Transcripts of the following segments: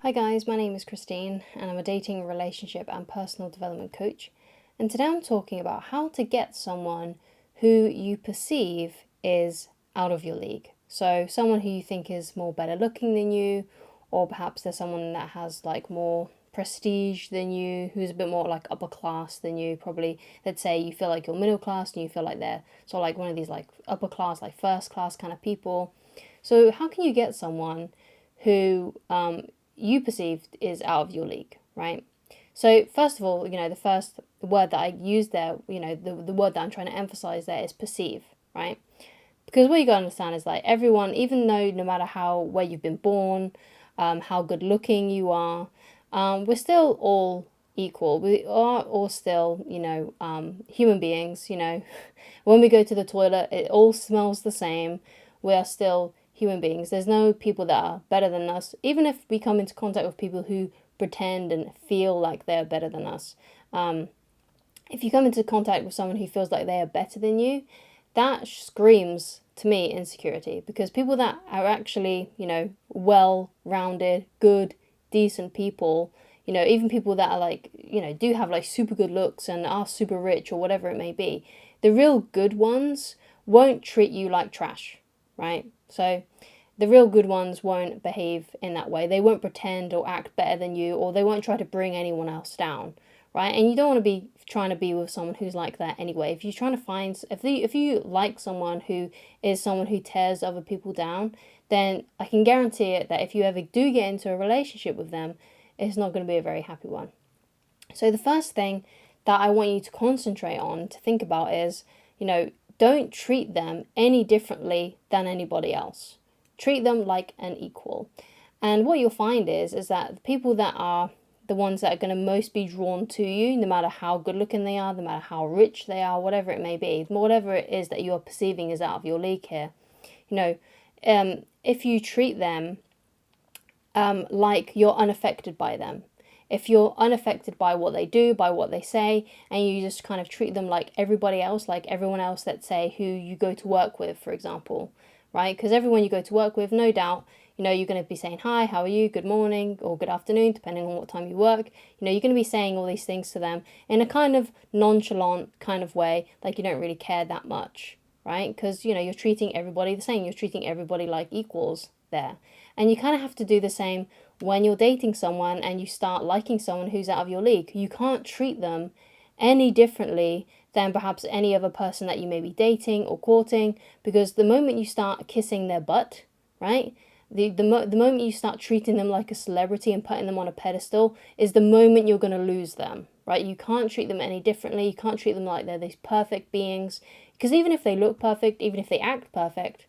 Hi guys, my name is Christine and I'm a dating, relationship and personal development coach. And today I'm talking about how to get someone who you perceive is out of your league. So someone who you think is more better looking than you, or perhaps there's someone that has like more prestige than you, who's a bit more like upper class than you. Probably, let's say you feel like you're middle class and you feel like they're sort of like one of these like upper class, like first class kind of people. So how can you get someone who you perceived is out of your league, right? So first of all, the first word that I use there, the word that I'm trying to emphasize there is perceive, right? Because what you gotta understand is like everyone, even though no matter where you've been born, how good looking you are, we're still all equal. We are all still, human beings. When we go to the toilet, it all smells the same. We are still human beings. There's no people that are better than us, even if we come into contact with people who pretend and feel like they're better than us. If you come into contact with someone who feels like they are better than you, that screams to me insecurity, because people that are actually, well rounded, good, decent people, even people that are like, do have like super good looks and are super rich or whatever it may be, the real good ones won't treat you like trash, right? So the real good ones won't behave in that way. They won't pretend or act better than you, or they won't try to bring anyone else down, right? And you don't want to be trying to be with someone who's like that anyway. If you're trying to find, if you like someone who is someone who tears other people down, then I can guarantee it that if you ever do get into a relationship with them, it's not going to be a very happy one. So the first thing that I want you to concentrate on, to think about is, don't treat them any differently than anybody else. Treat them like an equal. And what you'll find is that the people that are the ones that are going to most be drawn to you, no matter how good looking they are, no matter how rich they are, whatever it may be, whatever it is that you are perceiving is out of your league here, if you treat them like you're unaffected by them, if you're unaffected by what they do, by what they say, and you just kind of treat them like everybody else, like everyone else, let's say, who you go to work with, for example, right? Because everyone you go to work with, no doubt, you're going to be saying, hi, how are you? Good morning or good afternoon, depending on what time you work. You're going to be saying all these things to them in a kind of nonchalant kind of way, like you don't really care that much, right? Because, you're treating everybody the same. You're treating everybody like equals there. And you kind of have to do the same when you're dating someone and you start liking someone who's out of your league. You can't treat them any differently than perhaps any other person that you may be dating or courting, because the moment you start kissing their butt, right? The moment you start treating them like a celebrity and putting them on a pedestal is the moment you're going to lose them, right? You can't treat them any differently. You can't treat them like they're these perfect beings, because even if they look perfect, even if they act perfect,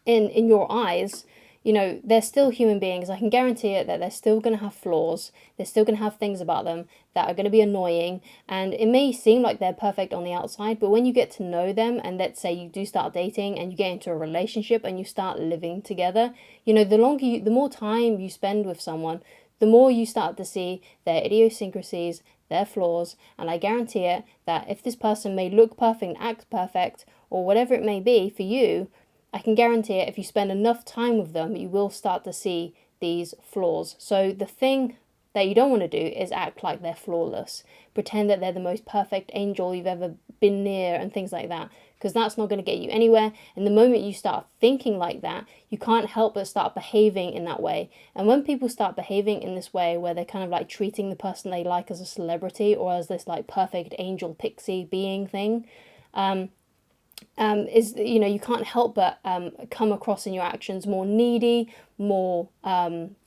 in your eyes, they're still human beings. I can guarantee it that they're still going to have flaws. They're still going to have things about them that are going to be annoying. And it may seem like they're perfect on the outside, but when you get to know them, and let's say you do start dating and you get into a relationship and you start living together, the more time you spend with someone, the more you start to see their idiosyncrasies, their flaws. And I guarantee it that if this person may look perfect and act perfect, or whatever it may be for you, I can guarantee it, if you spend enough time with them, you will start to see these flaws. So the thing that you don't want to do is act like they're flawless. Pretend that they're the most perfect angel you've ever been near and things like that, because that's not going to get you anywhere. And the moment you start thinking like that, you can't help but start behaving in that way. And when people start behaving in this way, where they're kind of like treating the person they like as a celebrity or as this like perfect angel pixie being thing, you can't help but come across in your actions more needy, more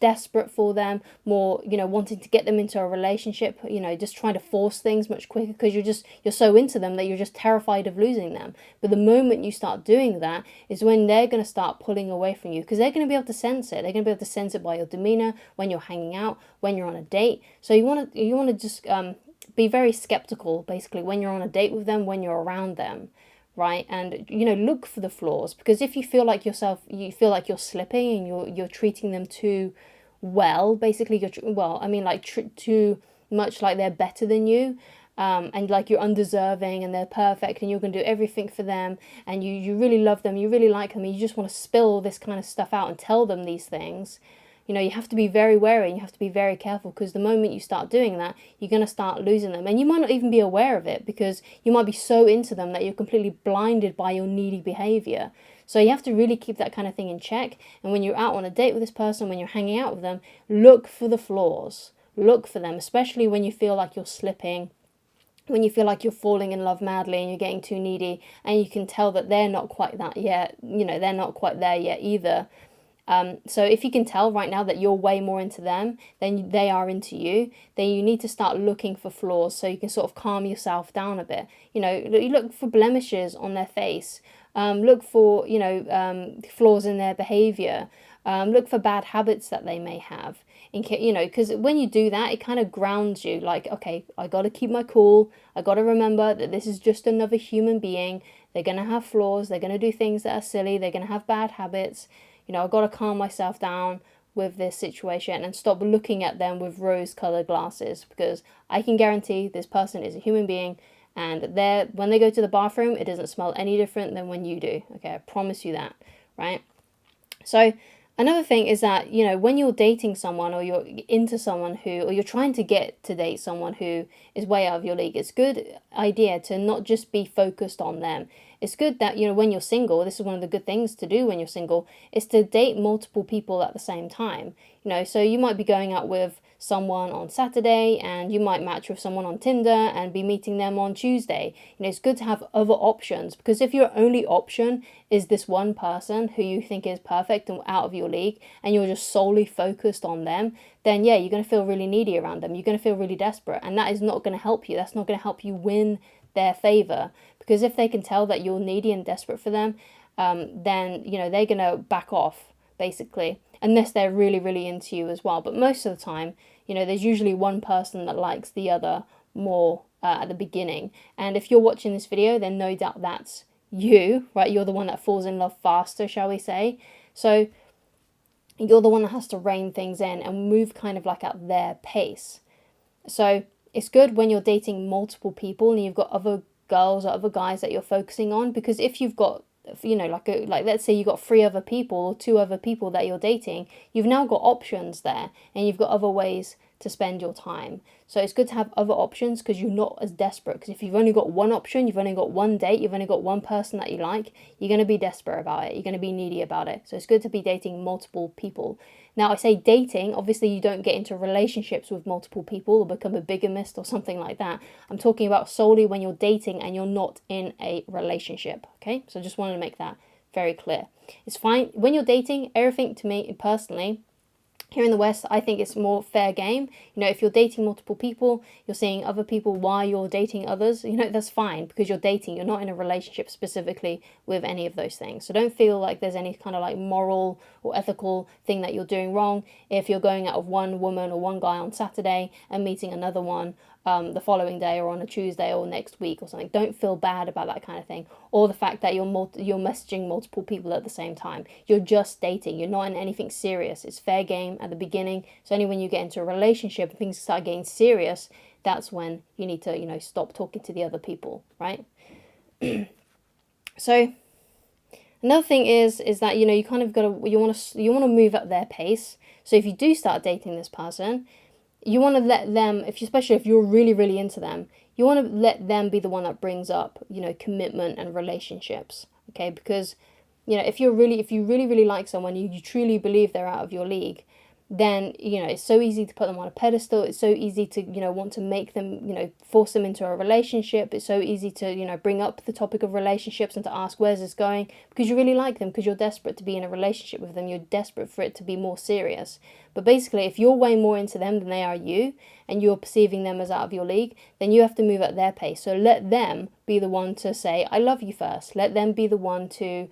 desperate for them, more wanting to get them into a relationship, just trying to force things much quicker, because you're so into them that you're just terrified of losing them. But the moment you start doing that is when they're going to start pulling away from you, because they're going to be able to sense it. They're going to be able to sense it by your demeanor, when you're hanging out, when you're on a date. So you want to just be very skeptical, basically, when you're on a date with them, when you're around them, right? And look for the flaws, because if you feel like you're slipping and you're treating them too well, basically too much like they're better than you, and like you're undeserving and they're perfect and you're going to do everything for them, and you really love them, you really like them, and you just want to spill all this kind of stuff out and tell them these things, You know, you have to be very wary and you have to be very careful, because the moment you start doing that, you're going to start losing them. And you might not even be aware of it, because you might be so into them that you're completely blinded by your needy behavior. So you have to really keep that kind of thing in check. And when you're out on a date with this person, when you're hanging out with them, look for the flaws. Look for them, especially when you feel like you're slipping, when you feel like you're falling in love madly and you're getting too needy, and you can tell that they're not quite that yet, you know, they're not quite there yet either. So if you can tell right now that you're way more into them than they are into you, then you need to start looking for flaws so you can sort of calm yourself down a bit. You know, you look for blemishes on their face. Look for, flaws in their behavior. Look for bad habits that they may have. Because when you do that, it kind of grounds you. Like, okay, I got to keep my cool. I got to remember that this is just another human being. They're going to have flaws. They're going to do things that are silly. They're going to have bad habits. You know, I've got to calm myself down with this situation and stop looking at them with rose-colored glasses, because I can guarantee this person is a human being, and when they go to the bathroom, it doesn't smell any different than when you do. Okay, I promise you that, right? So another thing is that, you know, when you're dating someone, or you're into someone or you're trying to get to date someone who is way out of your league, it's a good idea to not just be focused on them. It's good that, you know, when you're single, this is one of the good things to do when you're single, is to date multiple people at the same time. You know, so you might be going out with someone on Saturday, and you might match with someone on Tinder and be meeting them on Tuesday. You know, it's good to have other options, because if your only option is this one person who you think is perfect and out of your league, and you're just solely focused on them, then yeah, you're going to feel really needy around them. You're going to feel really desperate, and that is not going to help you. That's not going to help you win their favor, because if they can tell that you're needy and desperate for them, then, you know, they're going to back off, basically, unless they're really, really into you as well. But most of the time, you know, there's usually one person that likes the other more at the beginning. And if you're watching this video, then no doubt that's you, right? You're the one that falls in love faster, shall we say. So you're the one that has to rein things in and move kind of like at their pace. So it's good when you're dating multiple people and you've got other girls or other guys that you're focusing on, because if you've got, you know, like let's say you've got 3 other people or 2 other people that you're dating, you've now got options there, and you've got other ways to spend your time. So it's good to have other options, because you're not as desperate. Because if you've only got one option, you've only got one date, you've only got one person that you like, you're going to be desperate about it. You're going to be needy about it. So it's good to be dating multiple people. Now, I say dating, obviously you don't get into relationships with multiple people or become a bigamist or something like that. I'm talking about solely when you're dating and you're not in a relationship, okay? So I just wanted to make that very clear. It's fine. When you're dating, everything, to me personally, here in the West, I think it's more fair game. You know, if you're dating multiple people, you're seeing other people while you're dating others, you know, that's fine, because you're dating. You're not in a relationship specifically with any of those things. So don't feel like there's any kind of like moral or ethical thing that you're doing wrong if you're going out with one woman or one guy on Saturday and meeting another one the following day or on a Tuesday or next week or something. Don't feel bad about that kind of thing, or the fact that you're messaging multiple people at the same time. You're just dating. You're not in anything serious. It's fair game at the beginning. So only when you get into a relationship and things start getting serious, that's when you need to, you know, stop talking to the other people, right? So another thing is that, you know, you kind of you want to move at their pace. So if you do start dating this person, you want to let them, especially if you're really, really into them, you want to let them be the one that brings up, you know, commitment and relationships, okay? Because, you know, if you really, really like someone, you truly believe they're out of your league, then, you know, it's so easy to put them on a pedestal. It's so easy to, you know, want to make them, you know, force them into a relationship. It's so easy to, you know, bring up the topic of relationships and to ask, where's this going? Because you really like them, because you're desperate to be in a relationship with them. You're desperate for it to be more serious. But basically, if you're way more into them than they are you, and you're perceiving them as out of your league, then you have to move at their pace. So let them be the one to say, I love you first. Let them be the one to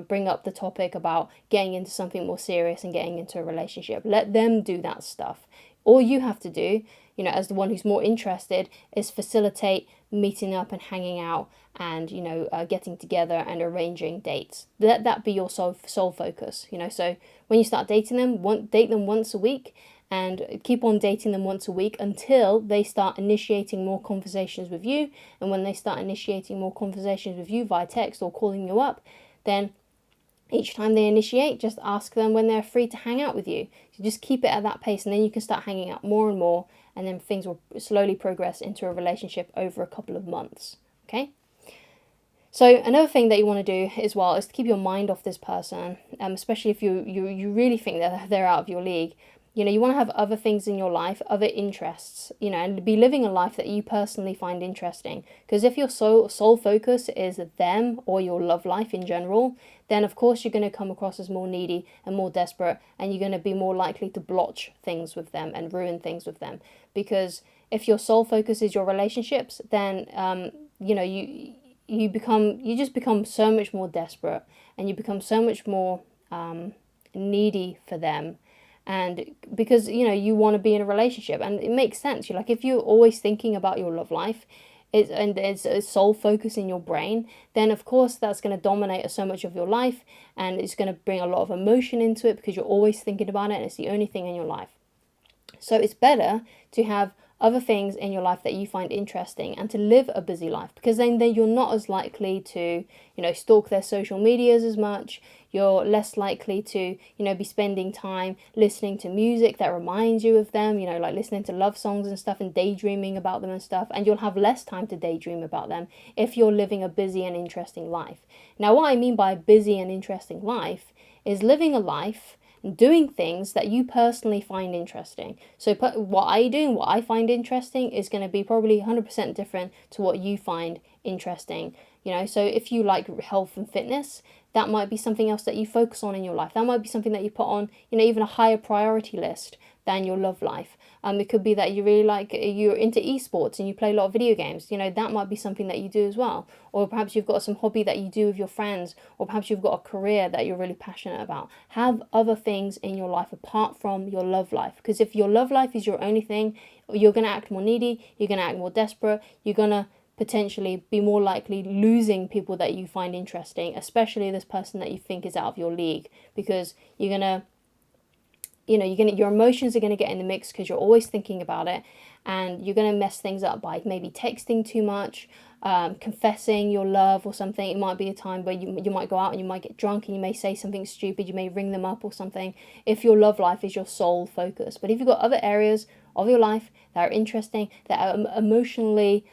bring up the topic about getting into something more serious and getting into a relationship. Let them do that stuff. All you have to do, you know, as the one who's more interested, is facilitate meeting up and hanging out and, you know, getting together and arranging dates. Let that be your sole focus, you know. So when you start dating them, date them once a week, and keep on dating them once a week until they start initiating more conversations with you. And when they start initiating more conversations with you via text or calling you up, then Each time they initiate, just ask them when they're free to hang out with you. So just keep it at that pace, and then you can start hanging out more and more, and then things will slowly progress into a relationship over a couple of months. Okay? So another thing that you want to do as well is to keep your mind off this person, especially if you really think that they're out of your league. You want to have other things in your life, other interests, and be living a life that you personally find interesting. Because if your sole focus is them or your love life in general, then of course you're going to come across as more needy and more desperate, and you're going to be more likely to blotch things with them and ruin things with them. Because if your sole focus is your relationships, then you just become so much more desperate, and you become so much more needy for them. And because you want to be in a relationship, and it makes sense. You're like, if you're always thinking about your love life, it's a sole focus in your brain, then of course that's going to dominate so much of your life, and it's going to bring a lot of emotion into it because you're always thinking about it, and it's the only thing in your life. So it's better to have other things in your life that you find interesting and to live a busy life, because then you're not as likely to stalk their social medias as much. You're less likely to be spending time listening to music that reminds you of them, like listening to love songs and stuff and daydreaming about them and stuff, and you'll have less time to daydream about them if you're living a busy and interesting life. Now, what I mean by busy and interesting life is living a life and doing things that you personally find interesting. So what I do and what I find interesting is going to be probably 100% different to what you find interesting. So if you like health and fitness, that might be something else that you focus on in your life. That might be something that you put on, even a higher priority list than your love life. It could be that you're into esports and you play a lot of video games. That might be something that you do as well. Or perhaps you've got some hobby that you do with your friends, or perhaps you've got a career that you're really passionate about. Have other things in your life apart from your love life. Because if your love life is your only thing, you're going to act more needy, you're going to act more desperate, you're going to potentially be more likely losing people that you find interesting, especially this person that you think is out of your league, because your emotions are going to get in the mix because you're always thinking about it, and you're going to mess things up by maybe texting too much, confessing your love or something. It might be a time where you might go out and you might get drunk and you may say something stupid, you may ring them up or something, if your love life is your sole focus. But if you've got other areas of your life that are interesting, that are emotionally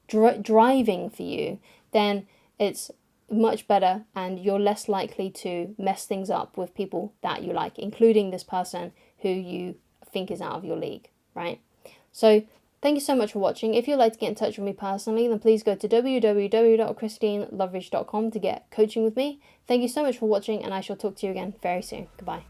driving for you, then it's much better, and you're less likely to mess things up with people that you like, including this person who you think is out of your league, right? So thank you so much for watching. If you'd like to get in touch with me personally, then please go to www.christineloveridge.com to get coaching with me. Thank you so much for watching, and I shall talk to you again very soon. Goodbye.